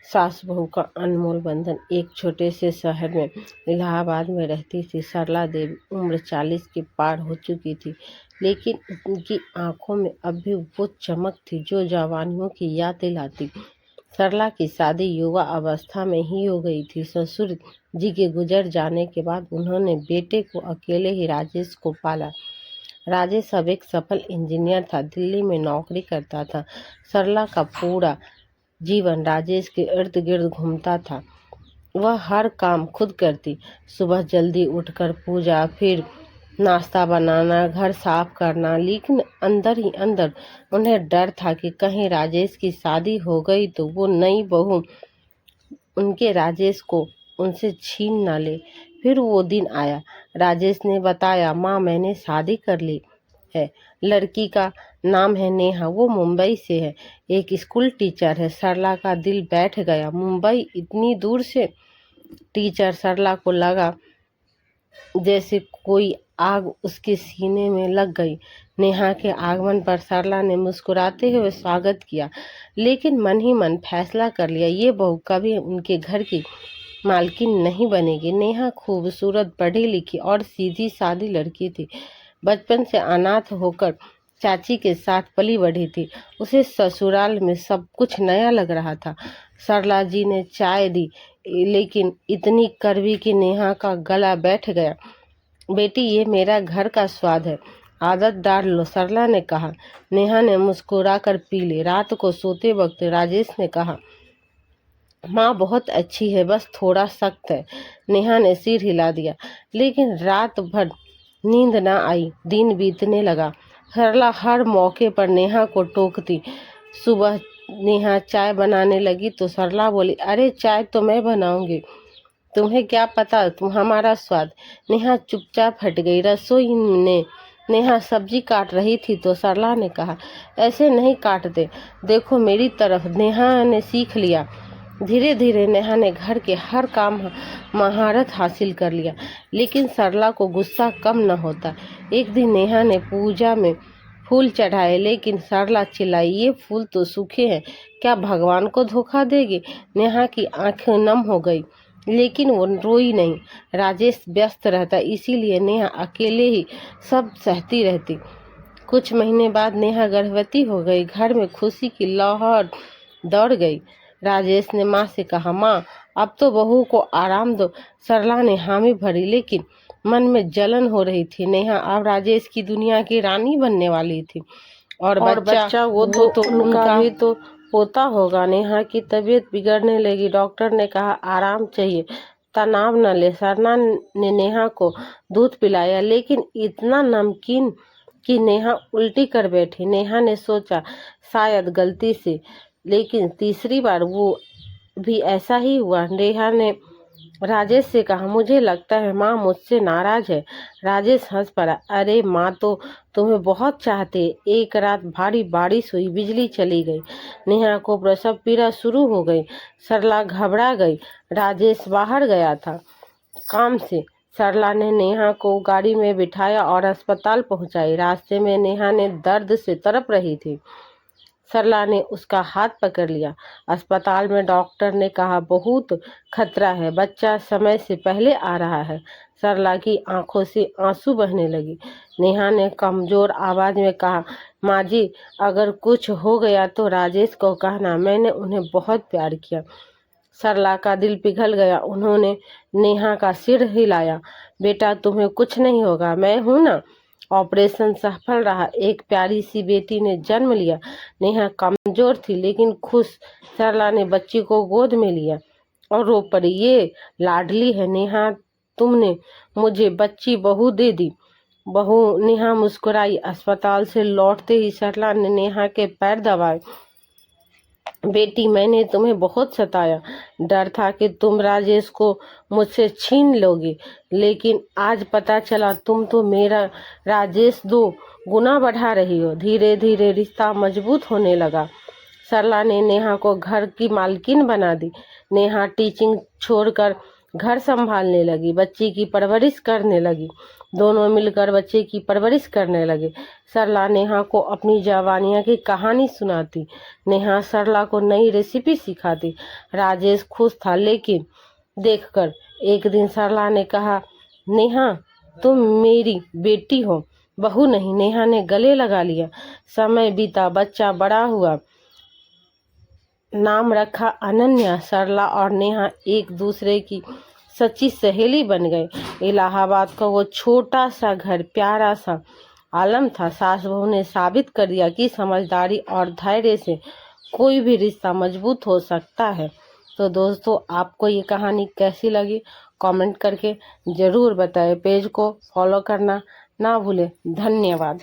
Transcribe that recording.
सास बहू का अनमोल बंधन। एक छोटे से शहर में इलाहाबाद में रहती थी सरला देवी। उम्र 40 के पार हो चुकी थी, लेकिन उनकी आंखों में अब भी वो चमक थी जो जवानियों की याद दिलाती। सरला की शादी युवा अवस्था में ही हो गई थी। ससुर जी के गुजर जाने के बाद उन्होंने बेटे को अकेले ही राजेश को पाला। राजेश अब एक सफल इंजीनियर था, दिल्ली में नौकरी करता था। सरला का पूरा जीवन राजेश के इर्द गिर्द घूमता था। वह हर काम खुद करती, सुबह जल्दी उठकर पूजा, फिर नाश्ता बनाना, घर साफ करना। लेकिन अंदर ही अंदर उन्हें डर था कि कहीं राजेश की शादी हो गई तो वो नई बहू उनके राजेश को उनसे छीन ना ले। फिर वो दिन आया। राजेश ने बताया, माँ मैंने शादी कर ली है। लड़की का नाम है नेहा, वो मुंबई से है, एक स्कूल टीचर है। सरला का दिल बैठ गया। मुंबई इतनी दूर से टीचर। सरला को लगा जैसे कोई आग उसके सीने में लग गई। नेहा के आगमन पर सरला ने मुस्कुराते हुए स्वागत किया, लेकिन मन ही मन फैसला कर लिया, ये बहू कभी उनके घर की मालकिन नहीं बनेगी। नेहा खूबसूरत, पढ़ी लिखी और सीधी सादी लड़की थी। बचपन से अनाथ होकर चाची के साथ पली बढ़ी थी। उसे ससुराल में सब कुछ नया लग रहा था। सरला जी ने चाय दी, लेकिन इतनी कड़वी कि नेहा का गला बैठ गया। बेटी, ये मेरा घर का स्वाद है, आदत डाल लो, सरला ने कहा। नेहा ने मुस्कुराकर पी ली। रात को सोते वक्त राजेश ने कहा, माँ बहुत अच्छी है, बस थोड़ा सख्त है। नेहा ने सिर हिला दिया, लेकिन रात भर नींद न आई। दिन बीतने लगा। सरला हर मौके पर नेहा को टोकती। सुबह नेहा चाय बनाने लगी तो सरला बोली, अरे चाय तो मैं बनाऊंगी, तुम्हें क्या पता तुम हमारा स्वाद। नेहा चुपचाप हट गई। रसोई में नेहा सब्जी काट रही थी तो सरला ने कहा, ऐसे नहीं काटते, देखो मेरी तरफ। नेहा ने सीख लिया। धीरे धीरे नेहा ने घर के हर काम महारत हासिल कर लिया, लेकिन सरला को गुस्सा कम न होता। एक दिन नेहा ने पूजा में फूल चढ़ाए, लेकिन सरला चिल्लाई, ये फूल तो सूखे हैं, क्या भगवान को धोखा देगी। नेहा की आंखें नम हो गई, लेकिन वो रोई नहीं। राजेश व्यस्त रहता, इसीलिए नेहा अकेले ही सब सहती रहती। कुछ महीने बाद नेहा गर्भवती हो गई। घर में खुशी की लहर दौड़ गई। राजेश ने माँ से कहा, माँ अब तो बहू को आराम दो। सरला ने हामी भरी, लेकिन मन में जलन हो रही थी। नेहा अब राजेश की दुनिया की रानी बनने वाली थी, और बच्चा वो तो उनका भी तो पोता होगा। नेहा की तबीयत बिगड़ने लगी। डॉक्टर ने कहा, आराम चाहिए, तनाव न ले। सरला ने नेहा को दूध पिलाया, लेकिन इतना नमकीन कि नेहा उल्टी कर बैठी। नेहा ने सोचा, शायद गलती से, लेकिन तीसरी बार वो भी ऐसा ही हुआ। नेहा ने राजेश से कहा, मुझे लगता है माँ मुझसे नाराज है। राजेश हंस पड़ा, अरे माँ तो तुम्हें बहुत चाहते। एक रात भारी बारिश हुई, बिजली चली गई। नेहा को प्रसव पीड़ा शुरू हो गई। सरला घबरा गई। राजेश बाहर गया था काम से। सरला ने नेहा को गाड़ी में बिठाया और अस्पताल पहुंचाई। रास्ते में नेहा ने दर्द से तड़प रही थी। सरला ने उसका हाथ पकड़ लिया। अस्पताल में डॉक्टर ने कहा, बहुत खतरा है, बच्चा समय से पहले आ रहा है। सरला की आंखों से आंसू बहने लगी। नेहा ने कमजोर आवाज में कहा, माँ जी अगर कुछ हो गया तो राजेश को कहना, मैंने उन्हें बहुत प्यार किया। सरला का दिल पिघल गया। उन्होंने नेहा का सिर हिलाया, बेटा तुम्हें कुछ नहीं होगा, मैं हूं ना। ऑपरेशन सफल रहा। एक प्यारी सी बेटी ने जन्म लिया। नेहा कमजोर थी लेकिन खुश। सरला ने बच्ची को गोद में लिया और रो पड़ी, ये लाडली है नेहा, तुमने मुझे बच्ची बहू दे दी। बहू, नेहा मुस्कुराई। अस्पताल से लौटते ही सरला ने नेहा के पैर दबाए, बेटी मैंने तुम्हें बहुत सताया, डर था कि तुम राजेश को मुझसे छीन लोगे, लेकिन आज पता चला तुम तो मेरा राजेश 2 गुना बढ़ा रही हो। धीरे धीरे रिश्ता मजबूत होने लगा। सरला ने नेहा को घर की मालकिन बना दी। नेहा टीचिंग छोड़कर घर संभालने लगी, बच्ची की परवरिश करने लगी। दोनों मिलकर बच्चे की परवरिश करने लगे। सरला नेहा को अपनी जवानिया की कहानी सुनाती, नेहा सरला को नई रेसिपी सिखाती। राजेश खुश था, लेकिन देखकर एक दिन सरला ने कहा, नेहा तुम मेरी बेटी हो, बहू नहीं। नेहा ने गले लगा लिया। समय बीता, बच्चा बड़ा हुआ, नाम रखा अनन्या। सरला और नेहा एक दूसरे की सच्ची सहेली बन गए। इलाहाबाद का वो छोटा सा घर प्यारा सा आलम था। सास बहू ने साबित कर दिया कि समझदारी और धैर्य से कोई भी रिश्ता मजबूत हो सकता है। तो दोस्तों, आपको ये कहानी कैसी लगी कमेंट करके ज़रूर बताएं। पेज को फॉलो करना ना भूलें। धन्यवाद।